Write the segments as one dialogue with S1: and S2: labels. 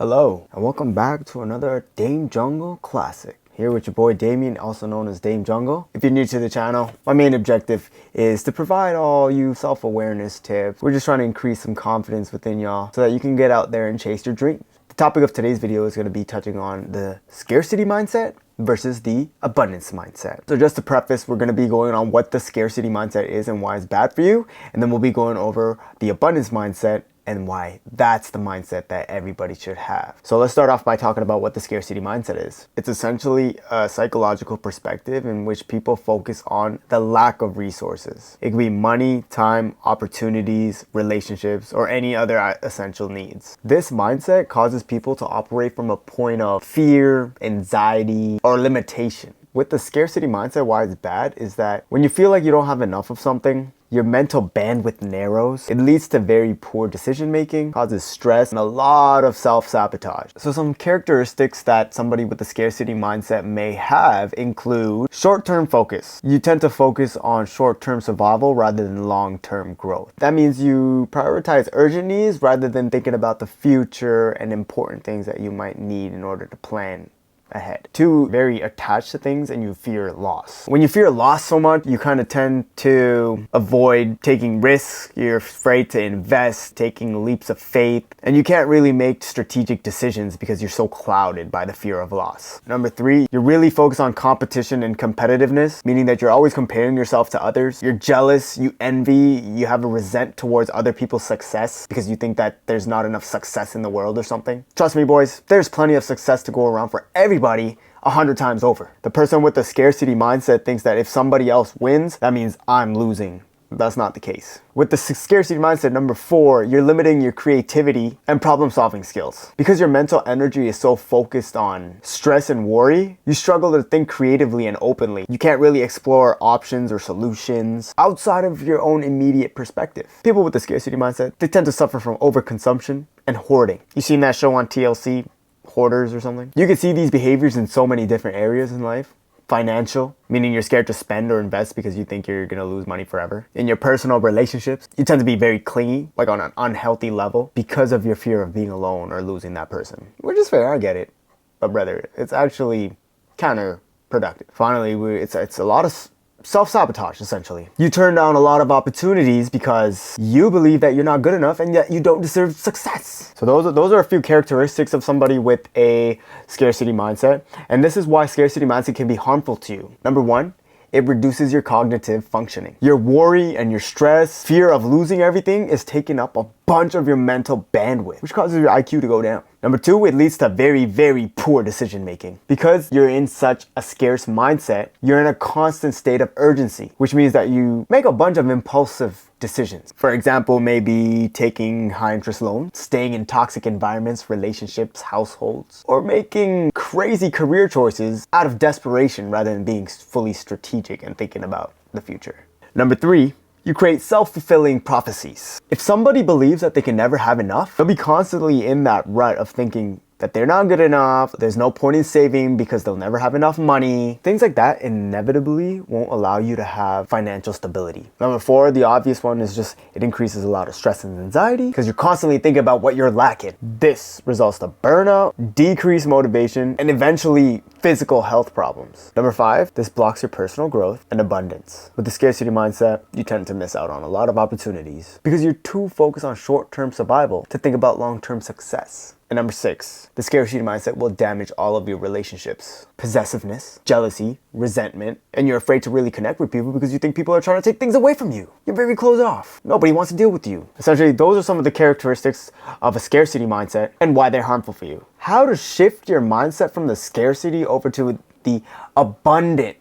S1: Hello, and welcome back to another Dame Jungle Classic. Here with your boy Damien, also known as Dame Jungle. If you're new to the channel, my main objective is to provide all you self-awareness tips. We're just trying to increase some confidence within y'all so that you can get out there and chase your dreams. The topic of today's video is going to be touching on the scarcity mindset versus the abundance mindset. So just to preface, we're going to be going on what the scarcity mindset is and why it's bad for you. And then we'll be going over the abundance mindset and why that's the mindset that everybody should have. So let's start off by talking about what the scarcity mindset is. It's essentially a psychological perspective in which people focus on the lack of resources. It could be money, time, opportunities, relationships, or any other essential needs. This mindset causes people to operate from a point of fear, anxiety, or limitation. With the scarcity mindset, why it's bad is that when you feel like you don't have enough of something, your mental bandwidth narrows. It leads to very poor decision making, causes stress, and a lot of self-sabotage. So some characteristics that somebody with the scarcity mindset may have include short-term focus. You tend to focus on short-term survival rather than long-term growth. That means you prioritize urgent needs rather than thinking about the future and important things that you might need in order to plan ahead. 2, very attached to things, and you fear loss. When you fear loss so much, you kind of tend to avoid taking risks. You're afraid to invest, taking leaps of faith, and you can't really make strategic decisions because you're so clouded by the fear of loss. Number 3, you're really focused on competition and competitiveness, meaning that you're always comparing yourself to others. You're jealous, you envy, you have a resent towards other people's success because you think that there's not enough success in the world or something. Trust me, boys, there's plenty of success to go around for everybody 100 times over. The person with the scarcity mindset thinks that if somebody else wins, that means I'm losing. That's not the case. With the scarcity mindset, number 4, you're limiting your creativity and problem-solving skills. Because your mental energy is so focused on stress and worry, you struggle to think creatively and openly. You can't really explore options or solutions outside of your own immediate perspective. People with the scarcity mindset, they tend to suffer from overconsumption and hoarding. You seen that show on TLC? Hoarders or something. You can see these behaviors in so many different areas in life. Financial, meaning you're scared to spend or invest because you think you're gonna lose money forever. In your personal relationships, you tend to be very clingy, like on an unhealthy level, because of your fear of being alone or losing that person. Which is fair, I get it. But brother, it's actually counterproductive. Finally, it's a lot of self-sabotage, essentially. You turn down a lot of opportunities because you believe that you're not good enough and yet you don't deserve success. So those are a few characteristics of somebody with a scarcity mindset. And this is why scarcity mindset can be harmful to you. Number 1, it reduces your cognitive functioning. Your worry and your stress, fear of losing everything is taking up a bunch of your mental bandwidth, which causes your IQ to go down. Number 2, it leads to very, very poor decision making. Because you're in such a scarce mindset, you're in a constant state of urgency, which means that you make a bunch of impulsive decisions. For example, maybe taking high interest loans, staying in toxic environments, relationships, households, or making crazy career choices out of desperation rather than being fully strategic and thinking about the future. Number 3, you create self-fulfilling prophecies. If somebody believes that they can never have enough, they'll be constantly in that rut of thinking that they're not good enough, there's no point in saving because they'll never have enough money. Things like that inevitably won't allow you to have financial stability. Number 4, the obvious one is just it increases a lot of stress and anxiety because you're constantly thinking about what you're lacking. This results to burnout, decreased motivation, and eventually physical health problems. Number 5, this blocks your personal growth and abundance. With the scarcity mindset, you tend to miss out on a lot of opportunities because you're too focused on short-term survival to think about long-term success. And number 6, the scarcity mindset will damage all of your relationships. Possessiveness, jealousy, resentment, and you're afraid to really connect with people because you think people are trying to take things away from you. You're very closed off. Nobody wants to deal with you. Essentially, those are some of the characteristics of a scarcity mindset and why they're harmful for you. How to shift your mindset from the scarcity over to the abundant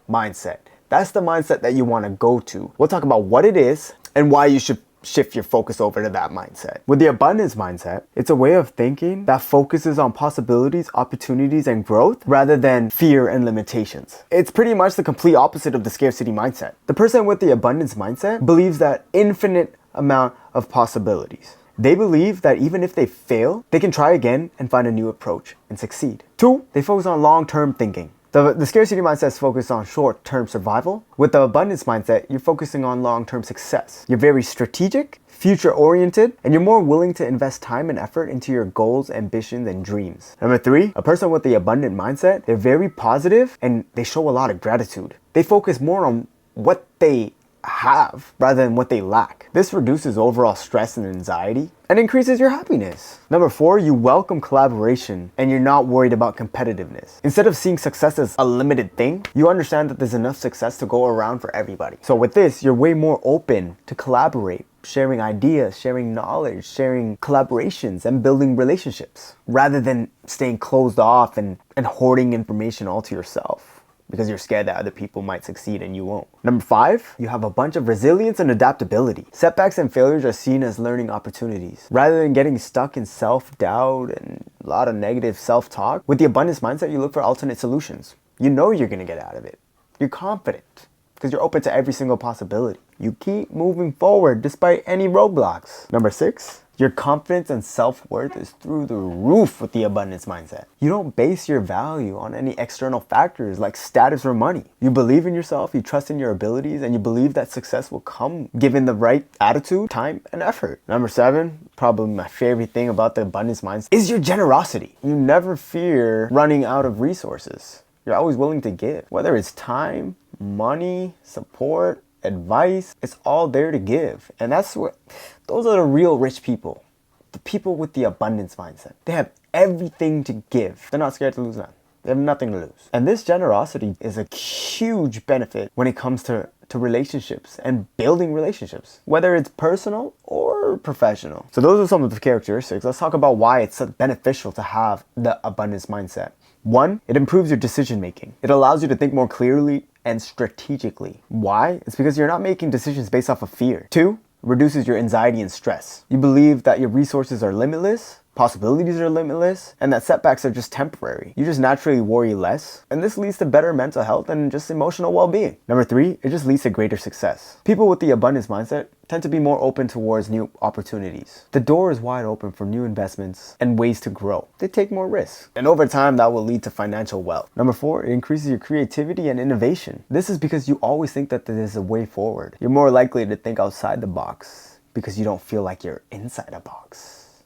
S1: mindset. That's the mindset that you want to go to. We'll talk about what it is and why you should shift your focus over to that mindset. With the abundance mindset, it's a way of thinking that focuses on possibilities, opportunities, and growth rather than fear and limitations. It's pretty much the complete opposite of the scarcity mindset. The person with the abundance mindset believes that infinite amount of possibilities. They believe that even if they fail, they can try again and find a new approach and succeed. 2, they focus on long-term thinking. The scarcity mindset is focused on short-term survival. With the abundance mindset, you're focusing on long-term success. You're very strategic, future-oriented, and you're more willing to invest time and effort into your goals, ambitions, and dreams. Number 3, a person with the abundant mindset, they're very positive and they show a lot of gratitude. They focus more on what they have rather than what they lack. This reduces overall stress and anxiety and increases your happiness. Number 4, you welcome collaboration and you're not worried about competitiveness. Instead of seeing success as a limited thing, you understand that there's enough success to go around for everybody. So with this, you're way more open to collaborate, sharing ideas, sharing knowledge, sharing collaborations, and building relationships rather than staying closed off and hoarding information all to yourself, because you're scared that other people might succeed and you won't. Number 5, you have a bunch of resilience and adaptability. Setbacks and failures are seen as learning opportunities. Rather than getting stuck in self-doubt and a lot of negative self-talk, with the abundance mindset, you look for alternate solutions. You know you're gonna get out of it. You're confident because you're open to every single possibility. You keep moving forward despite any roadblocks. Number 6, your confidence and self-worth is through the roof with the abundance mindset. You don't base your value on any external factors like status or money. You believe in yourself, you trust in your abilities, and you believe that success will come given the right attitude, time, and effort. Number 7, probably my favorite thing about the abundance mindset, is your generosity. You never fear running out of resources. You're always willing to give. Whether it's time, money, support, advice, it's all there to give. And those are the real rich people. The people with the abundance mindset. They have everything to give. They're not scared to lose nothing. They have nothing to lose. And this generosity is a huge benefit when it comes to relationships and building relationships, whether it's personal or professional. So those are some of the characteristics. Let's talk about why it's so beneficial to have the abundance mindset. 1, it improves your decision making. It allows you to think more clearly and strategically. Why? It's because you're not making decisions based off of fear. 2, reduces your anxiety and stress. You believe that your resources are limitless, possibilities are limitless, and that setbacks are just temporary. You just naturally worry less, and this leads to better mental health and just emotional well-being. Number 3, it just leads to greater success. People with the abundance mindset tend to be more open towards new opportunities. The door is wide open for new investments and ways to grow. They take more risks, and over time that will lead to financial wealth. Number 4, it increases your creativity and innovation. This is because you always think that there's a way forward. You're more likely to think outside the box because you don't feel like you're inside a box,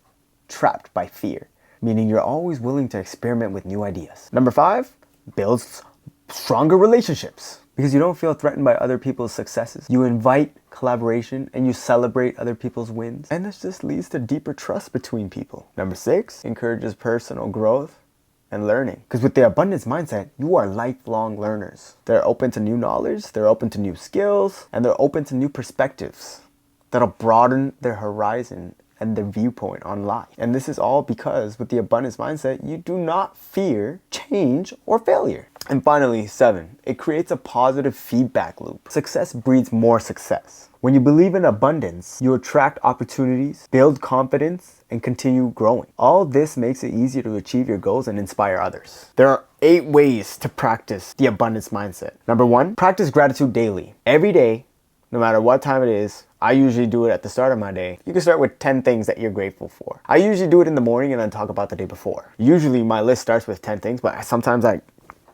S1: trapped by fear, meaning you're always willing to experiment with new ideas. Number 5, builds stronger relationships because you don't feel threatened by other people's successes. You invite collaboration and you celebrate other people's wins, and this just leads to deeper trust between people. Number 6, encourages personal growth and learning, because with the abundance mindset, you are lifelong learners. They're open to new knowledge, they're open to new skills, and they're open to new perspectives that'll broaden their horizon and their viewpoint on life. And this is all because with the abundance mindset, you do not fear change or failure. And finally, 7, it creates a positive feedback loop. Success breeds more success. When you believe in abundance, you attract opportunities, build confidence, and continue growing. All this makes it easier to achieve your goals and inspire others. There are 8 ways to practice the abundance mindset. Number 1, practice gratitude daily. Every day, no matter what time it is. I usually do it at the start of my day. You can start with 10 things that you're grateful for. I usually do it in the morning and then talk about the day before. Usually my list starts with 10 things, but sometimes I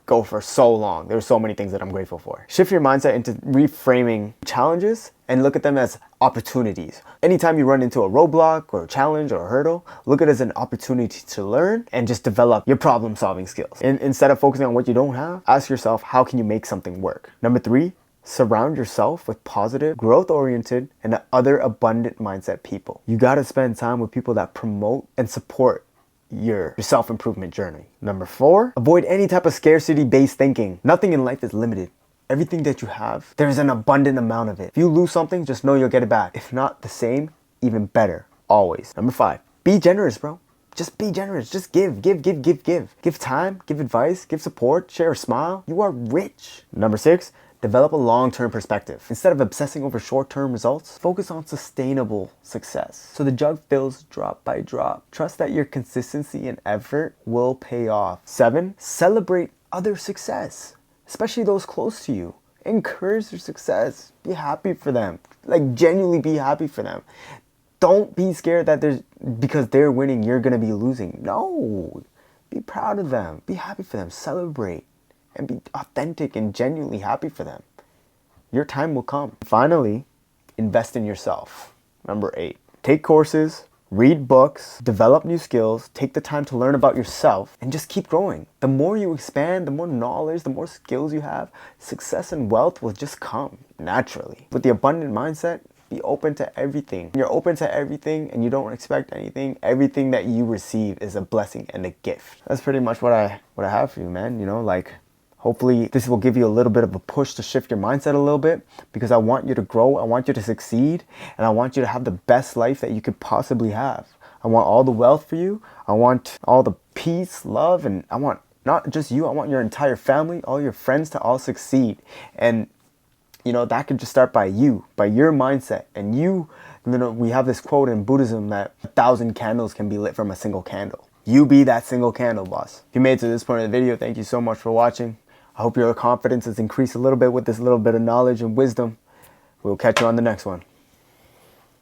S1: go for so long. There's so many things that I'm grateful for. Shift your mindset into reframing challenges and look at them as opportunities. Anytime you run into a roadblock or a challenge or a hurdle, look at it as an opportunity to learn and just develop your problem solving skills. And instead of focusing on what you don't have, ask yourself, how can you make something work? Number 3, surround yourself with positive, growth-oriented, and other abundant mindset people. You gotta spend time with people that promote and support your self-improvement journey. Number 4, avoid any type of scarcity-based thinking. Nothing in life is limited. Everything that you have, there's an abundant amount of it. If you lose something, just know you'll get it back. If not the same, even better, always. Number 5, be generous, bro. Just be generous. Just give. Give time, give advice, give support, share a smile. You are rich. Number 6, develop a long-term perspective. Instead of obsessing over short-term results, focus on sustainable success. So the jug fills drop by drop. Trust that your consistency and effort will pay off. 7, celebrate other success, especially those close to you. Encourage their success. Be happy for them. Like, genuinely be happy for them. Don't be scared that because they're winning, you're gonna be losing. No, be proud of them. Be happy for them. Celebrate. and be authentic and genuinely happy for them. Your time will come. Finally, invest in yourself. Number 8, take courses, read books, develop new skills, take the time to learn about yourself, and just keep growing. The more you expand, the more knowledge, the more skills you have, success and wealth will just come naturally. With the abundant mindset, be open to everything. When you're open to everything and you don't expect anything, everything that you receive is a blessing and a gift. That's pretty much what I have for you, man. You know, like, hopefully this will give you a little bit of a push to shift your mindset a little bit, because I want you to grow, I want you to succeed, and I want you to have the best life that you could possibly have. I want all the wealth for you. I want all the peace, love, and I want not just you, I want your entire family, all your friends to all succeed. And you know, that could just start by you, by your mindset. And you know, we have this quote in Buddhism that 1,000 candles can be lit from a single candle. You be that single candle, boss. If you made it to this point of the video, thank you so much for watching. I hope your confidence has increased a little bit with this little bit of knowledge and wisdom. We'll catch you on the next one.